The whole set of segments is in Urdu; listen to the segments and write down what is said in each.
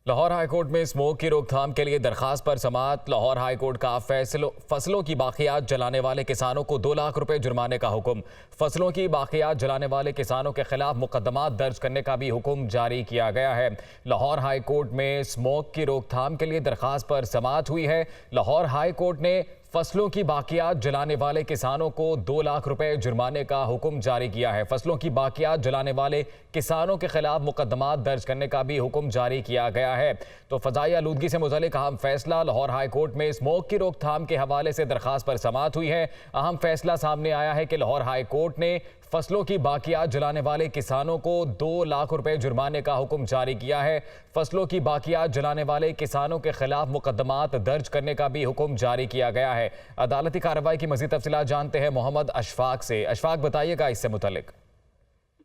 لاہور ہائی کورٹ میں اسموک کی روک تھام کے لیے درخواست پر سماعت۔ لاہور ہائی کورٹ کا فصلوں کی باقیات جلانے والے کسانوں کو 2 لاکھ روپے جرمانے کا حکم۔ فصلوں کی باقیات جلانے والے کسانوں کے خلاف مقدمات درج کرنے کا بھی حکم جاری کیا گیا ہے۔ لاہور ہائی کورٹ میں اسموک کی روک تھام کے لیے درخواست پر سماعت ہوئی ہے۔ لاہور ہائی کورٹ نے فصلوں کی باقیات جلانے والے کسانوں کو 2 لاکھ روپے جرمانے کا حکم جاری کیا ہے۔ فصلوں کی باقیات جلانے والے کسانوں کے خلاف مقدمات درج کرنے کا بھی حکم جاری کیا گیا ہے۔ تو فضائی آلودگی سے متعلق اہم فیصلہ۔ لاہور ہائی کورٹ میں اسموک کی روک تھام کے حوالے سے درخواست پر سماعت ہوئی ہے۔ اہم فیصلہ سامنے آیا ہے کہ لاہور ہائی کورٹ نے فصلوں کی باقیات جلانے والے کسانوں کو 2 لاکھ روپے جرمانے کا حکم جاری کیا ہے۔ فصلوں کی باقیات جلانے والے کسانوں کے خلاف مقدمات درج کرنے کا بھی حکم جاری کیا گیا ہے۔ عدالتی کارروائی کی مزید تفصیلات جانتے ہیں محمد اشفاق سے۔ اشفاق، بتائیے گا اس سے متعلق۔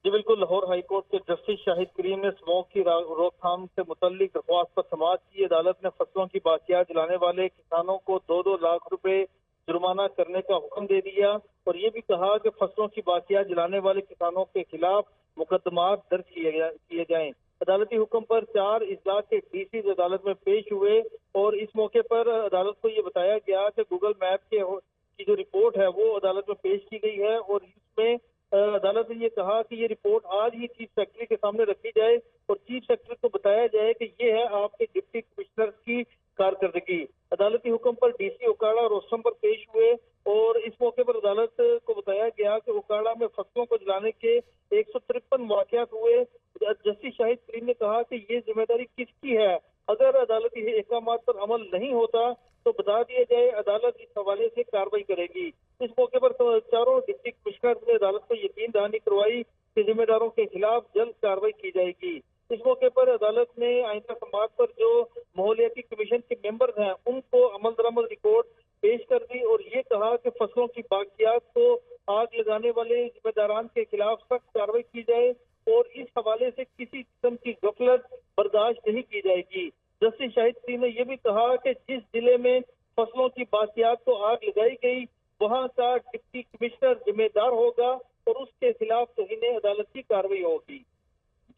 جی بالکل، لاہور ہائی کورٹ کے جسٹس شاہد کریم نے اسموک کی روک تھام سے متعلق درخواست پر سماعت کی۔ عدالت نے فصلوں کی باقیات جلانے والے کسانوں کو 2 لاکھ روپے جرمانہ کرنے کا حکم دے دیا اور یہ بھی کہا کہ فصلوں کی باقیات جلانے والے کسانوں کے خلاف مقدمات درج کیے جائیں۔ عدالتی حکم پر 4 اضلاع کے ڈی سی عدالت میں پیش ہوئے اور اس موقع پر عدالت کو یہ بتایا گیا کہ گوگل میپ کی جو رپورٹ ہے وہ عدالت میں پیش کی گئی ہے اور اس میں عدالت نے یہ کہا کہ یہ رپورٹ آج ہی چیف سیکرٹری کے سامنے رکھی جائے اور چیف سیکرٹری کو بتایا جائے کہ یہ ہے آپ کے ڈپٹی کمشنر کی کارکردگی۔ عدالتی حکم پر ڈی سی اوکاڑا روستم پر پیش ہوئے اور اس موقع پر عدالت کو بتایا گیا کہ اوکاڑا میں فصلوں کو جلانے کے 153 واقعات ہوئے۔ جسٹس شاہد کریم نے کہا کہ یہ ذمہ داری کس کی ہے؟ اگر عدالتی احکامات پر عمل نہیں ہوتا تو بتا دیا جائے، عدالت اس حوالے سے کارروائی کرے گی۔ اس موقع پر چاروں ڈپٹی کمشنر نے عدالت کو یقین دہانی کروائی کہ ذمہ داروں کے خلاف جلد کارروائی کی جائے گی۔ اس موقع پر عدالت نے آئندہ سماعت پر جو ماحولیاتی کمیشن کے ممبرز ہیں ان کو عمل درآمد رپورٹ پیش کر دی اور یہ کہا کہ فصلوں کی باقیات کو آگ لگانے والے ذمہ داران کے خلاف سخت کارروائی کی جائے اور اس حوالے سے کسی قسم کی غفلت برداشت نہیں کی جائے گی۔ جسٹس شاہد کریم نے یہ بھی کہا کہ جس ضلع میں فصلوں کی باقیات کو آگ لگائی گئی وہاں کا ڈپٹی کمشنر ذمہ دار ہوگا اور اس کے خلاف توہین عدالت کی کارروائی ہوگی۔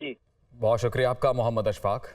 جی بہت شکریہ آپ کا محمد اشفاق۔